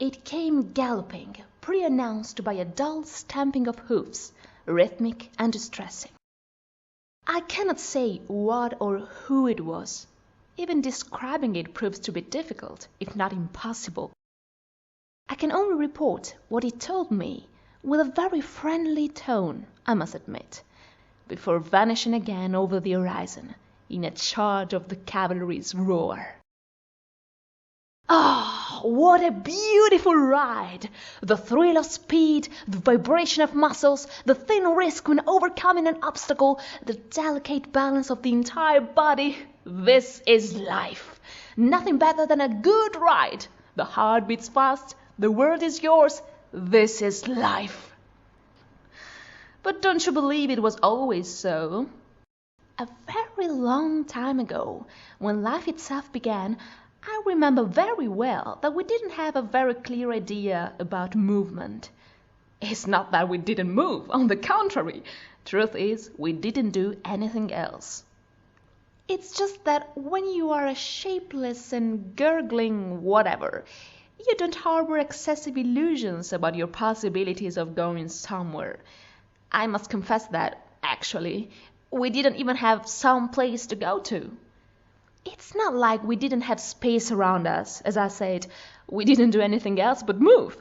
It came galloping, pre-announced by a dull stamping of hoofs, rhythmic and distressing. I cannot say what or who it was. Even describing it proves to be difficult, if not impossible. I can only report what it told me, with a very friendly tone, I must admit, before vanishing again over the horizon in a charge of the cavalry's roar. Ah, what a beautiful ride! The thrill of speed, the vibration of muscles, the thin risk when overcoming an obstacle, the delicate balance of the entire body. This is life. Nothing better than a good ride. The heart beats fast, the world is yours. This is life. But don't you believe it was always so? A very long time ago, when life itself began, I remember very well that we didn't have a very clear idea about movement. It's not that we didn't move, on the contrary. Truth is, we didn't do anything else. It's just that when you are a shapeless and gurgling whatever, you don't harbor excessive illusions about your possibilities of going somewhere. I must confess that, actually, we didn't even have some place to go to. It's not like we didn't have space around us. As I said, we didn't do anything else but move.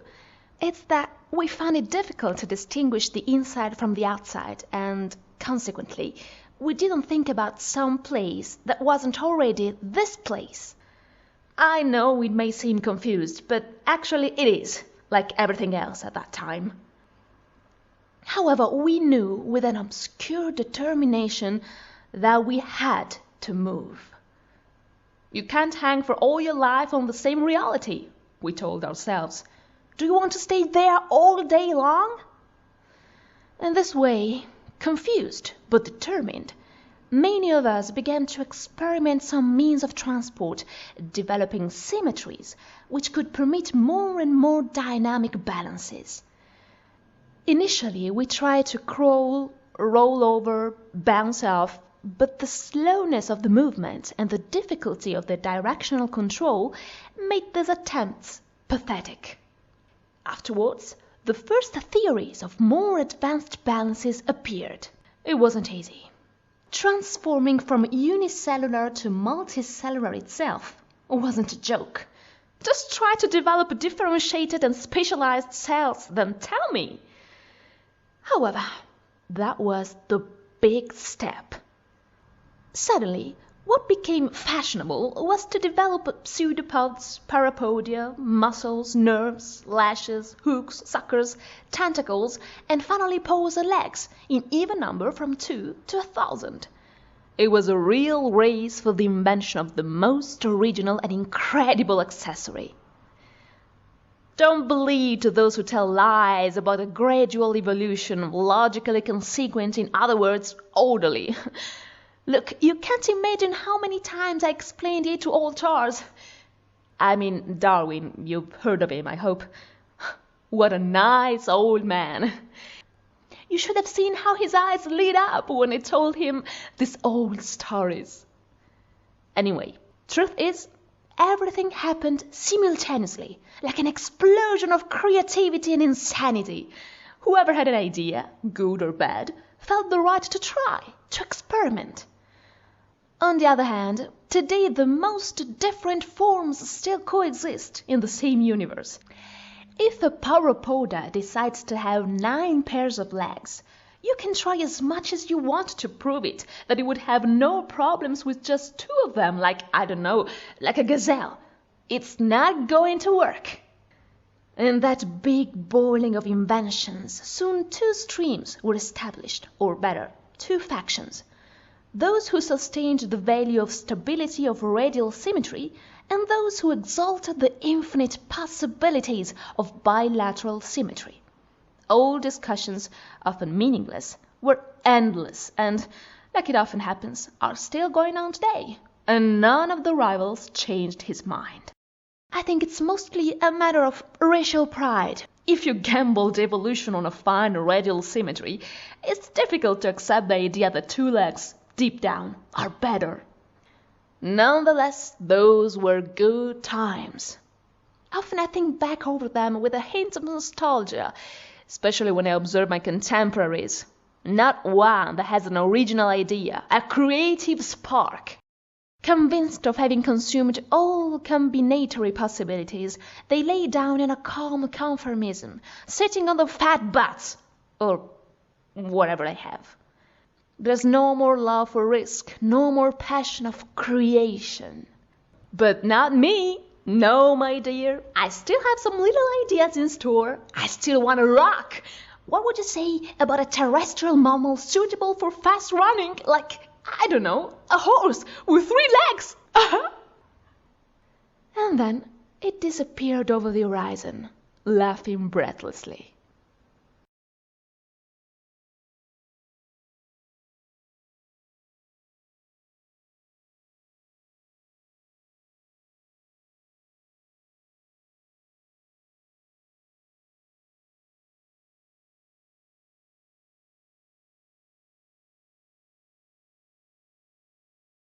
It's that we found it difficult to distinguish the inside from the outside, and consequently, we didn't think about some place that wasn't already this place. I know it may seem confused, but actually it is, like everything else at that time. However, we knew with an obscure determination that we had to move. You can't hang for all your life on the same reality, we told ourselves. Do you want to stay there all day long? In this way, confused but determined, many of us began to experiment some means of transport, developing symmetries which could permit more and more dynamic balances. Initially, we tried to crawl, roll over, bounce off, but the slowness of the movement and the difficulty of the directional control made these attempts pathetic. Afterwards, the first theories of more advanced balances appeared. It wasn't easy. Transforming from unicellular to multicellular itself wasn't a joke. Just try to develop differentiated and specialized cells, then tell me. However, that was the big step. Suddenly, what became fashionable was to develop pseudopods, parapodia, muscles, nerves, lashes, hooks, suckers, tentacles, and finally paws and legs, in even number from 2 to 1,000. It was a real race for the invention of the most original and incredible accessory. Don't believe to those who tell lies about a gradual evolution, logically consequent, in other words, orderly. Look, you can't imagine how many times I explained it to old Charles. I mean, Darwin, you've heard of him, I hope. What a nice old man. You should have seen how his eyes lit up when I told him these old stories. Anyway, truth is, everything happened simultaneously, like an explosion of creativity and insanity. Whoever had an idea, good or bad, felt the right to try, to experiment. On the other hand, today the most different forms still coexist in the same universe. If a pauropoda decides to have 9 pairs of legs, you can try as much as you want to prove it, that it would have no problems with just 2 of them, like, I don't know, like a gazelle. It's not going to work. In that big boiling of inventions, soon 2 streams were established, or better, 2 factions. Those who sustained the value of stability of radial symmetry, and those who exalted the infinite possibilities of bilateral symmetry. All discussions, often meaningless, were endless and, like it often happens, are still going on today, and none of the rivals changed his mind. I think it's mostly a matter of racial pride. If you gambled evolution on a fine radial symmetry, it's difficult to accept the idea that 2 legs, deep down, are better. Nonetheless, those were good times. Often I think back over them with a hint of nostalgia, especially when I observe my contemporaries. Not one that has an original idea, a creative spark. Convinced of having consumed all combinatory possibilities, they lay down in a calm conformism, sitting on their fat butts, or whatever they have. There's no more love for risk, no more passion of creation. But not me. No, my dear, I still have some little ideas in store. I still want to rock. What would you say about a terrestrial mammal suitable for fast running, like, I don't know, a horse with 3 legs? And then it disappeared over the horizon, laughing breathlessly.